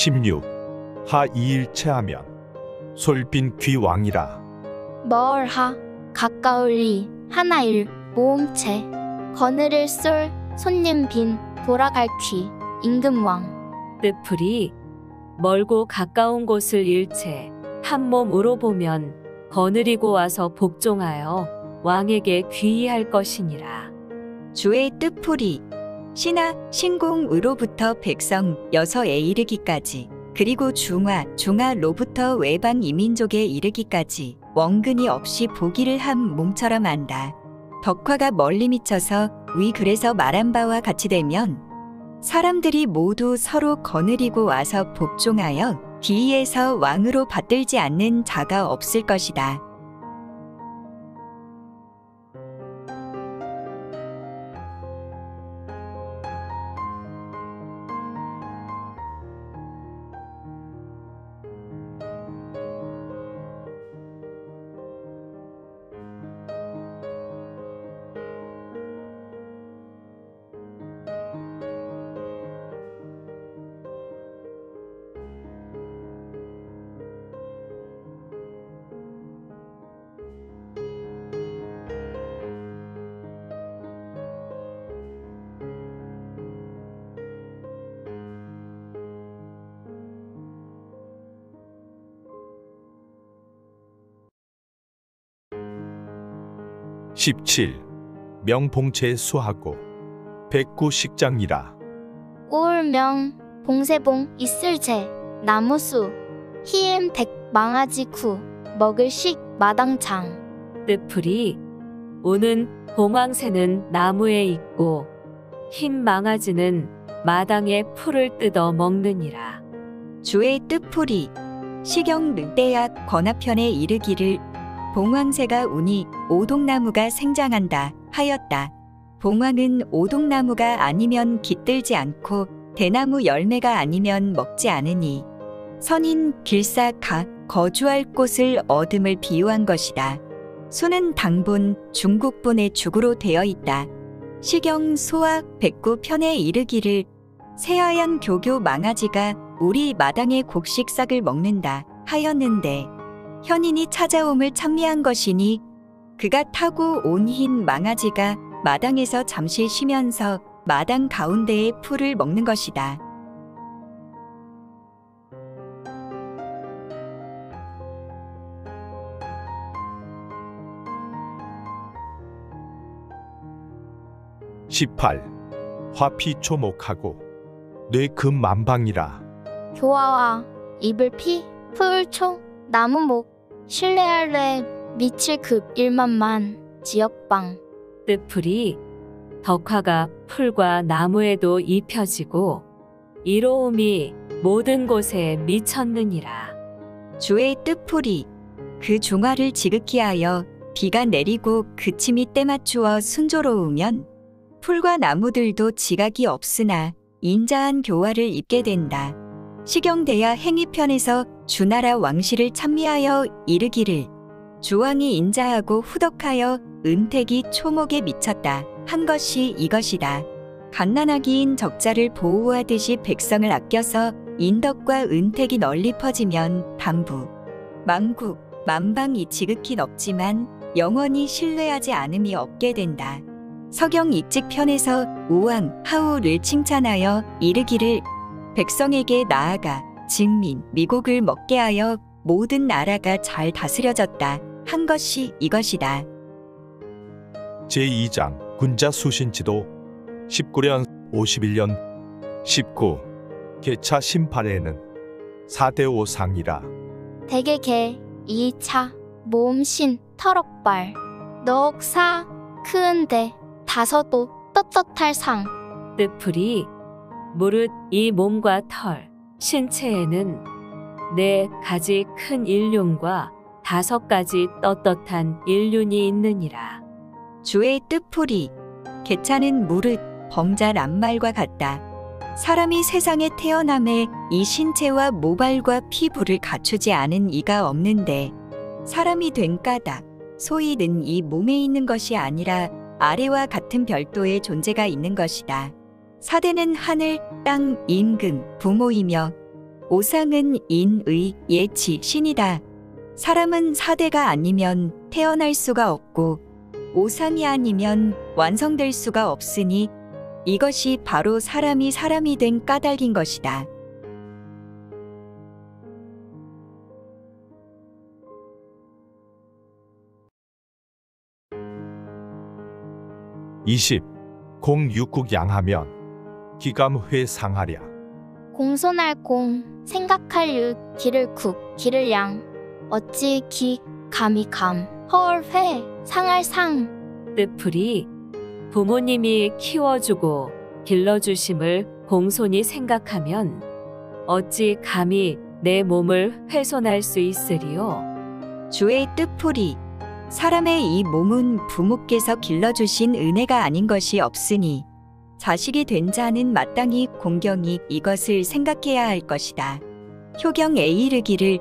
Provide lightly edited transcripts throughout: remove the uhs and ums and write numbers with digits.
16. 하 이일체하면 솔빈 귀왕이라. 멀하 가까울리 하나일 모음체 거느릴 쏠 손님 빈 돌아갈 귀 임금왕. 뜻풀이 멀고 가까운 곳을 일체 한 몸으로 보면 거느리고 와서 복종하여 왕에게 귀의할 것이니라. 주의 뜻풀이 신하 신공으로부터 백성 여서에 이르기까지 그리고 중하로부터 외방 이민족에 이르기까지 원근이 없이 보기를 한 몸처럼 안다. 덕화가 멀리 미쳐서 위 그래서 말한 바와 같이 되면 사람들이 모두 서로 거느리고 와서 복종하여 기이에서 왕으로 받들지 않는 자가 없을 것이다. 17. 명봉체 수하고 백구식장이라. 꼴명 봉세봉 있을제 나무수 희엠 댁 망아지 쿠 먹을 식 마당창. 뜻풀이 우는 봉황새는 나무에 있고 흰 망아지는 마당에 풀을 뜯어 먹느니라. 주의 뜻풀이 시경 늑대약 권하편에 이르기를 봉황새가 우니 오동나무가 생장한다 하였다. 봉황은 오동나무가 아니면 깃들지 않고 대나무 열매가 아니면 먹지 않으니 선인 길사 가 거주할 곳을 얻음을 비유한 것이다. 수는 당본 중국본의 죽으로 되어 있다. 시경 소학 백구 편에 이르기를 새하얀 교교 망아지가 우리 마당의 곡식싹을 먹는다 하였는데 현인이 찾아옴을 찬미한 것이니 그가 타고 온 흰 망아지가 마당에서 잠시 쉬면서 마당 가운데의 풀을 먹는 것이다. 18. 화피초목하고 뇌금만방이라. 교화와 이불피 풀초 나무목 신뢰할래 미칠 급 1만만 지역방. 뜻풀이 덕화가 풀과 나무에도 입혀지고 이로움이 모든 곳에 미쳤느니라. 주의 뜻풀이 그 중화를 지극히 하여 비가 내리고 그침이 때맞추어 순조로우면 풀과 나무들도 지각이 없으나 인자한 교화를 입게 된다. 시경대야 행위편에서 주나라 왕실을 찬미하여 이르기를 주왕이 인자하고 후덕하여 은택이 초목에 미쳤다 한 것이 이것이다. 갓난아기인 적자를 보호하듯이 백성을 아껴서 인덕과 은택이 널리 퍼지면 담부, 망국, 만방이 지극히 넓지만 영원히 신뢰하지 않음이 없게 된다. 서경 익직편에서 우왕, 하우를 칭찬하여 이르기를 백성에게 나아가 증민, 미곡을 먹게 하여 모든 나라가 잘 다스려졌다 한 것이 이것이다. 제2장 군자수신지도 19년 51년 19. 개차 심팔에는 4대5상이라. 대개개 2차 모음신 털옥발 넉사 크은데 다서도 떳떳할 상. 뜻풀이 무릇 이 몸과 털, 신체에는 4가지 큰 일륜과 5가지 떳떳한 일륜이 있느니라. 주의 뜻풀이 개차는 무릇 범자 란말과 같다. 사람이 세상에 태어남에 이 신체와 모발과 피부를 갖추지 않은 이가 없는데 사람이 된 까닭, 소이는 이 몸에 있는 것이 아니라 아래와 같은 별도의 존재가 있는 것이다. 사대는 하늘, 땅, 임금, 부모이며 오상은 인, 의, 예치, 신이다. 사람은 사대가 아니면 태어날 수가 없고 오상이 아니면 완성될 수가 없으니 이것이 바로 사람이 된 까닭인 것이다. 20. 공육국 양하면 기감회 상하랴. 공손할 공, 생각할 육, 기를 국, 기를 양. 어찌 기, 감이 감, 헐 회, 상할 상. 뜻풀이 부모님이 키워주고 길러주심을 공손히 생각하면 어찌 감히 내 몸을 훼손할 수 있으리요. 주의 뜻풀이 사람의 이 몸은 부모께서 길러주신 은혜가 아닌 것이 없으니 자식이 된 자는 마땅히 공경히 이것을 생각해야 할 것이다. 효경에 이르기를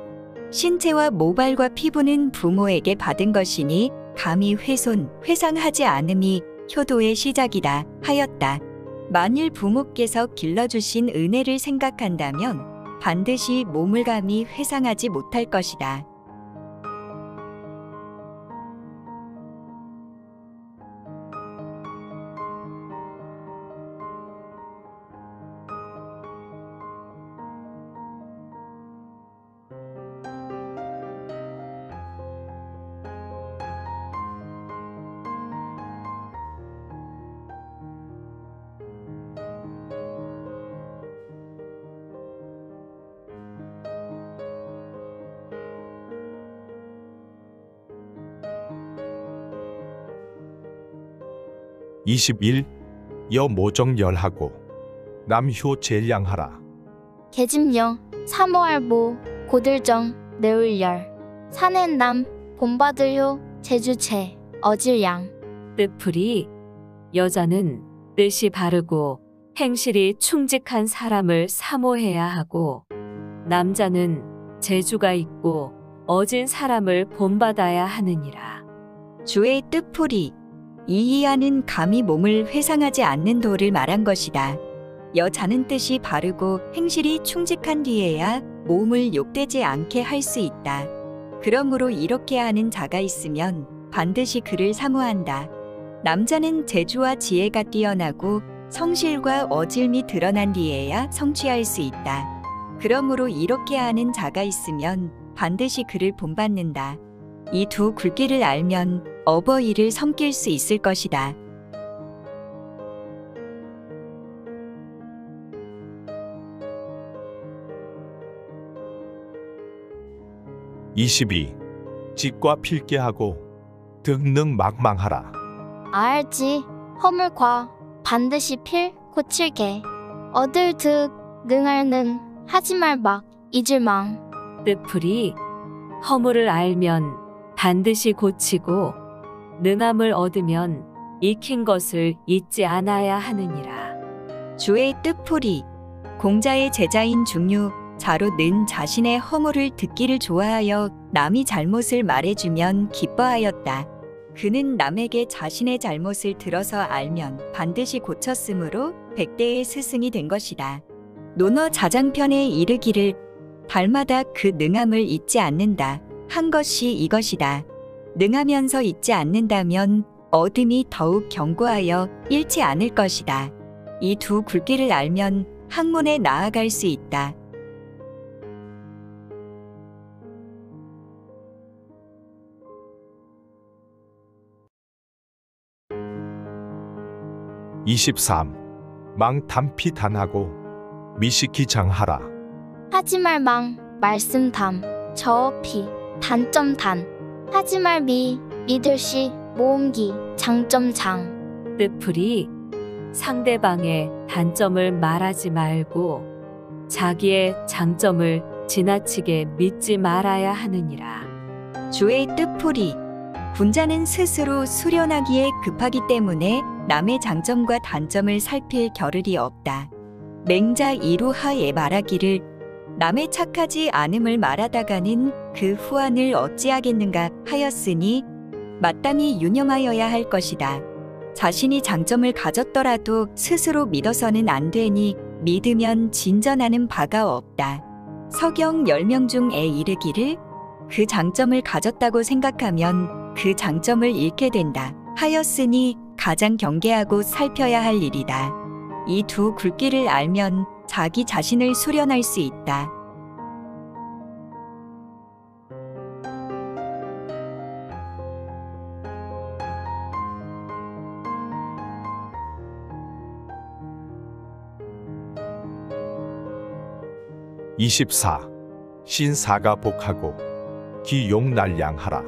신체와 모발과 피부는 부모에게 받은 것이니 감히 훼손, 회상하지 않음이 효도의 시작이다 하였다. 만일 부모께서 길러주신 은혜를 생각한다면 반드시 몸을 감히 회상하지 못할 것이다. 21. 여모정열하고 남효 제량하라. 계집령, 사모할보, 고들정, 내울열. 사낸남, 본받을효, 제주채, 어질양. 뜻풀이 여자는 뜻이 바르고 행실이 충직한 사람을 사모해야 하고 남자는 재주가 있고 어진 사람을 본받아야 하느니라. 주의 뜻풀이 이이하는 감히 몸을 회상하지 않는 도를 말한 것이다. 여자는 뜻이 바르고 행실이 충직한 뒤에야 몸을 욕되지 않게 할 수 있다. 그러므로 이렇게 하는 자가 있으면 반드시 그를 사모한다. 남자는 재주와 지혜가 뛰어나고 성실과 어질미 드러난 뒤에야 성취할 수 있다. 그러므로 이렇게 하는 자가 있으면 반드시 그를 본받는다. 이 두 굵기를 알면 어버이를 섬길 수 있을 것이다. 22. 직과 필게하고 등능 막망하라. 알지, 허물과 반드시 필, 고칠게. 얻을 득, 능할 능, 하지 말 막, 잊을 망. 뜻풀이 허물을 알면 반드시 고치고 능함을 얻으면 익힌 것을 잊지 않아야 하느니라. 주의 뜻풀이 공자의 제자인 중류 자로 는 자신의 허물을 듣기를 좋아하여 남이 잘못을 말해주면 기뻐하였다. 그는 남에게 자신의 잘못을 들어서 알면 반드시 고쳤으므로 백대의 스승이 된 것이다. 논어 자장편에 이르기를 달마다 그 능함을 잊지 않는다. 한 것이 이것이다. 능하면서 잊지 않는다면 얻음이 더욱 견고하여 잃지 않을 것이다. 이 두 굵기를 알면 학문에 나아갈 수 있다. 23. 망담피단하고 미식기장하라. 하지 말 망, 말씀 담, 저피, 단점 단. 하지 말 미, 믿을시, 모음기, 장점 장. 뜻풀이 상대방의 단점을 말하지 말고 자기의 장점을 지나치게 믿지 말아야 하느니라. 주의 뜻풀이 군자는 스스로 수련하기에 급하기 때문에 남의 장점과 단점을 살필 겨를이 없다. 맹자 이루하에 말하기를 남의 착하지 않음을 말하다가는 그 후한을 어찌하겠는가 하였으니 마땅히 유념하여야 할 것이다. 자신이 장점을 가졌더라도 스스로 믿어서는 안 되니 믿으면 진전하는 바가 없다. 서경 10명 중에 이르기를 그 장점을 가졌다고 생각하면 그 장점을 잃게 된다 하였으니 가장 경계하고 살펴야 할 일이다. 이 두 굵기를 알면 자기 자신을 수련할 수 있다. (24) 신사가 복하고 기용날량하라.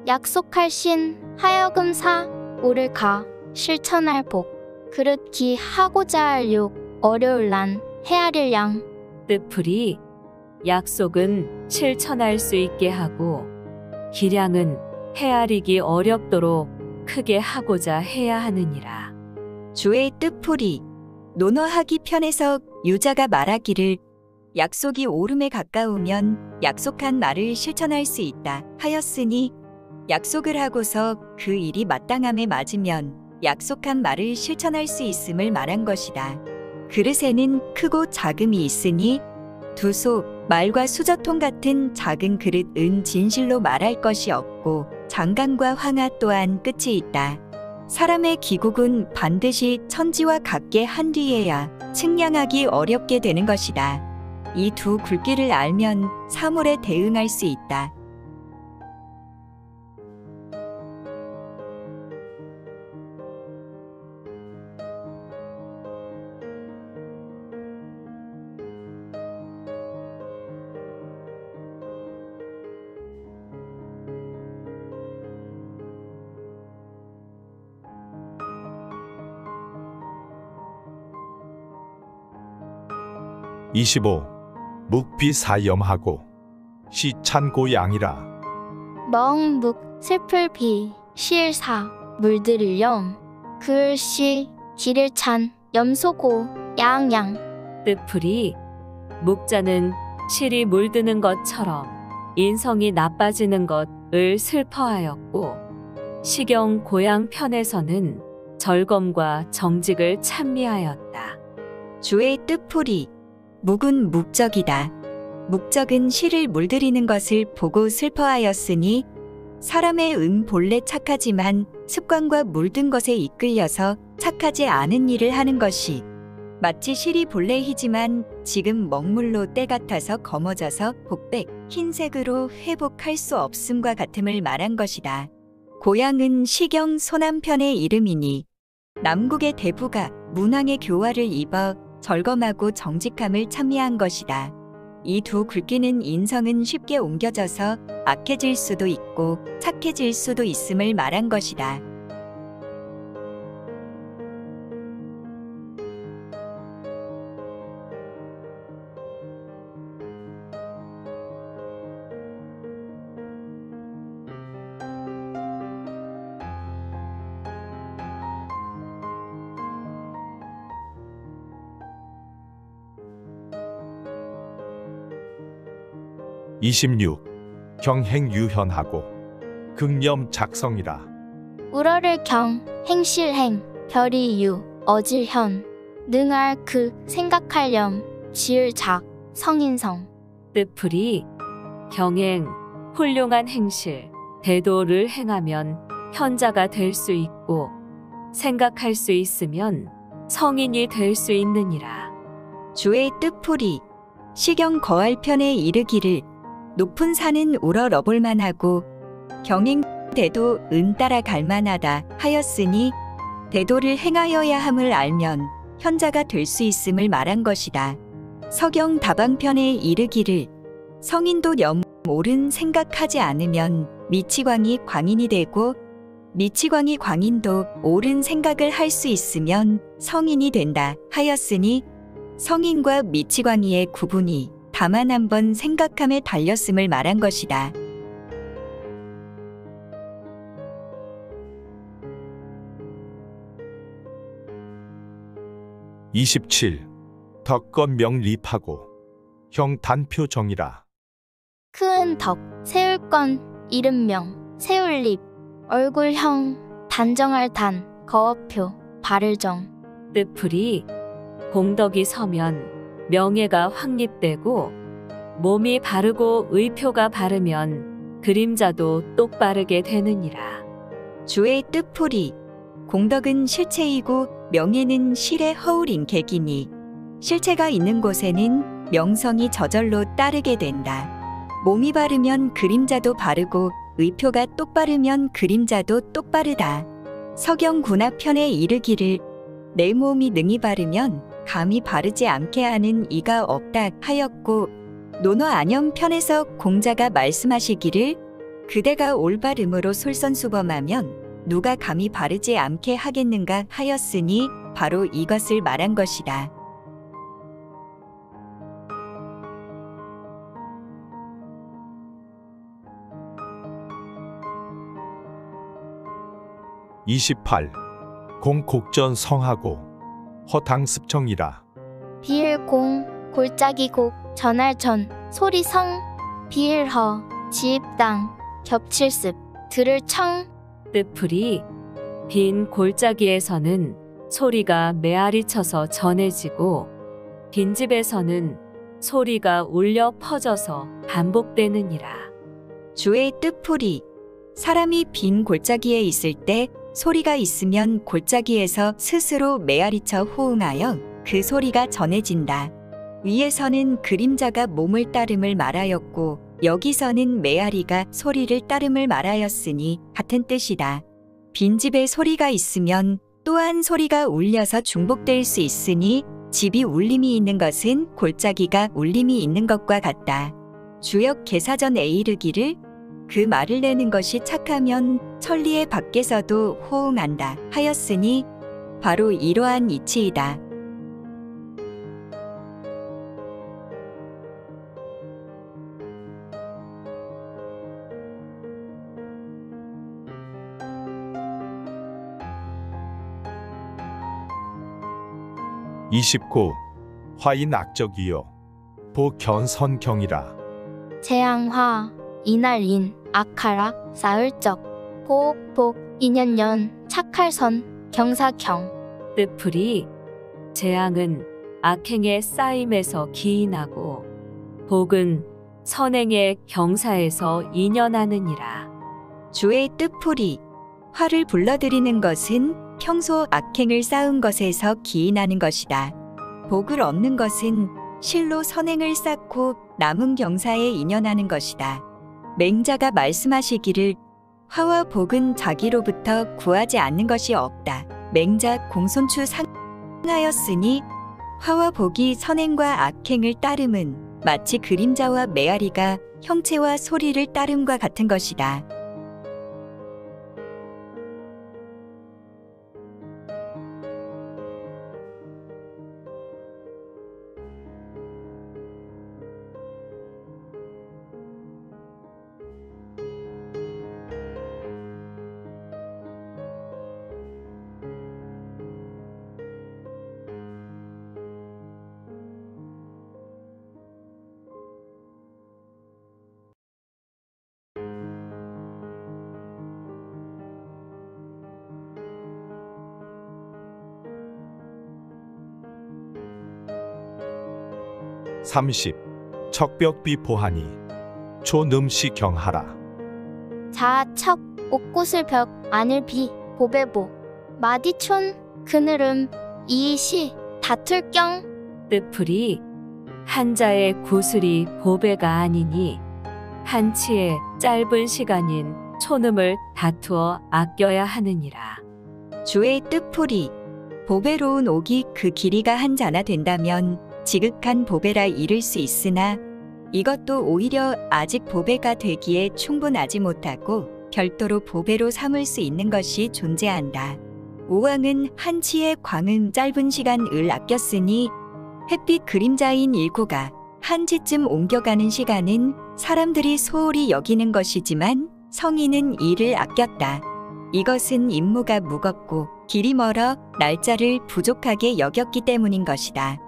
약속할 신 하여금 사 오를 가 실천할 복 그릇 기 하고자 할 욕 어려울 난 헤아릴 양 뜻풀이 약속은 실천할 수 있게 하고 기량은 헤아리기 어렵도록 크게 하고자 해야 하느니라. 주의 뜻풀이 논어하기 편에서 유자가 말하기를 약속이 오름에 가까우면 약속한 말을 실천할 수 있다 하였으니 약속을 하고서 그 일이 마땅함에 맞으면 약속한 말을 실천할 수 있음을 말한 것이다. 그릇에는 크고 작음이 있으니 두소, 말과 수저통 같은 작은 그릇은 진실로 말할 것이 없고 장강과 황하 또한 끝이 있다. 사람의 기국은 반드시 천지와 같게 한 뒤에야 측량하기 어렵게 되는 것이다. 이 두 굵기를 알면 사물에 대응할 수 있다. (25) 묵비사염하고 시찬고양이라. 멍묵 슬플 비 실사 물들일 염 글씨 길을 찬 염소고 양양 뜻풀이 묵자는 실이 물드는 것처럼 인성이 나빠지는 것을 슬퍼하였고 시경 고향 편에서는 절검과 정직을 찬미하였다. 주의 뜻풀이 묵은 묵적이다. 묵적은 실을 물들이는 것을 보고 슬퍼하였으니 사람의 본래 착하지만 습관과 물든 것에 이끌려서 착하지 않은 일을 하는 것이 마치 실이 본래 희지만 지금 먹물로 때 같아서 검어져서 복백, 흰색으로 회복할 수 없음과 같음을 말한 것이다. 고향은 시경 소남편의 이름이니 남국의 대부가 문왕의 교화를 입어 절검하고 정직함을 찬미한 것이다. 이 두 굵기는 인성은 쉽게 옮겨져서 악해질 수도 있고 착해질 수도 있음을 말한 것이다. (26) 경행유현하고 극념 작성이라. 우러를 경 행실행 별이 유 어질현 능할 그 생각할 염 지을 작 성인성 뜻풀이 경행 훌륭한 행실 대도를 행하면 현자가 될 수 있고 생각할 수 있으면 성인이 될 수 있느니라. 주의 뜻풀이 시경 거할편에 이르기를 높은 산은 우러러볼 만하고 경행 대도 은 따라 갈 만하다 하였으니 대도를 행하여야 함을 알면 현자가 될 수 있음을 말한 것이다. 서경 다방편에 이르기를 성인도 염 옳은 생각하지 않으면 미치광이 광인이 되고 미치광이 광인도 옳은 생각을 할 수 있으면 성인이 된다 하였으니 성인과 미치광이의 구분이 다만 한번 생각함에 달렸음을 말한 것이다. (27) 덕건명립하고 형단표정이라. 크은 덕 세울건 이름명 세울립 얼굴형 단정할 단 거어표 발을정 뜻풀이 공덕이 서면 명예가 확립되고 몸이 바르고 의표가 바르면 그림자도 똑바르게 되느니라. 주의 뜻풀이 공덕은 실체이고 명예는 실의 허울인 객이니 실체가 있는 곳에는 명성이 저절로 따르게 된다. 몸이 바르면 그림자도 바르고 의표가 똑바르면 그림자도 똑바르다. 서경군합편에 이르기를 내 몸이 능히 바르면 감히 바르지 않게 하는 이가 없다 하였고, 논어안염편에서 공자가 말씀하시기를 그대가 올바름으로 솔선수범하면 누가 감히 바르지 않게 하겠는가 하였으니 바로 이것을 말한 것이다. (28) 공곡전 성하고 허당습청이라. 비일공 골짜기곡 전할전 소리성 비일허 지입당 겹칠습 들을청. 뜻풀이 빈 골짜기에서는 소리가 메아리 쳐서 전해지고 빈집에서는 소리가 울려 퍼져서 반복되느니라. 주의 뜻풀이 사람이 빈 골짜기에 있을 때 소리가 있으면 골짜기에서 스스로 메아리쳐 호응하여 그 소리가 전해진다. 위에서는 그림자가 몸을 따름을 말하였고 여기서는 메아리가 소리를 따름을 말하였으니 같은 뜻이다. 빈집에 소리가 있으면 또한 소리가 울려서 중복될 수 있으니 집이 울림이 있는 것은 골짜기가 울림이 있는 것과 같다. 주역 개사전에 이르기를 그 말을 내는 것이 착하면 천리의 밖에서도 호응한다 하였으니 바로 이러한 이치이다. (29) 화인 악적이요 보견선경이라. 재앙화 이날인 악하락 사흘적 보복 인연연 착할선 경사경. 뜻풀이 재앙은 악행의 쌓임에서 기인하고 복은 선행의 경사에서 인연하느니라. 주의 뜻풀이 화를 불러들이는 것은 평소 악행을 쌓은 것에서 기인하는 것이다. 복을 얻는 것은 실로 선행을 쌓고 남은 경사에 인연하는 것이다. 맹자가 말씀하시기를 화와 복은 자기로부터 구하지 않는 것이 없다. 맹자 공손추 상하였으니 화와 복이 선행과 악행을 따름은 마치 그림자와 메아리가 형체와 소리를 따름과 같은 것이다. (30) 척벽비 보하니 초늠시 경하라. 자척 옥꽃을 벽 안을 비 보배보 마디촌 그늘음 이시 다툴경. 뜻풀이 한자의 구슬이 보배가 아니니 한치의 짧은 시간인 촌음을 다투어 아껴야 하느니라. 주의 뜻풀이 보배로운 옥이 그 길이가 한 자나 된다면 지극한 보배라 이를 수 있으나 이것도 오히려 아직 보배가 되기에 충분하지 못하고 별도로 보배로 삼을 수 있는 것이 존재한다. 우왕은 한치의 광은 짧은 시간을 아꼈으니 햇빛 그림자인 일구가 한치쯤 옮겨가는 시간은 사람들이 소홀히 여기는 것이지만 성인은 이를 아꼈다. 이것은 임무가 무겁고 길이 멀어 날짜를 부족하게 여겼기 때문인 것이다.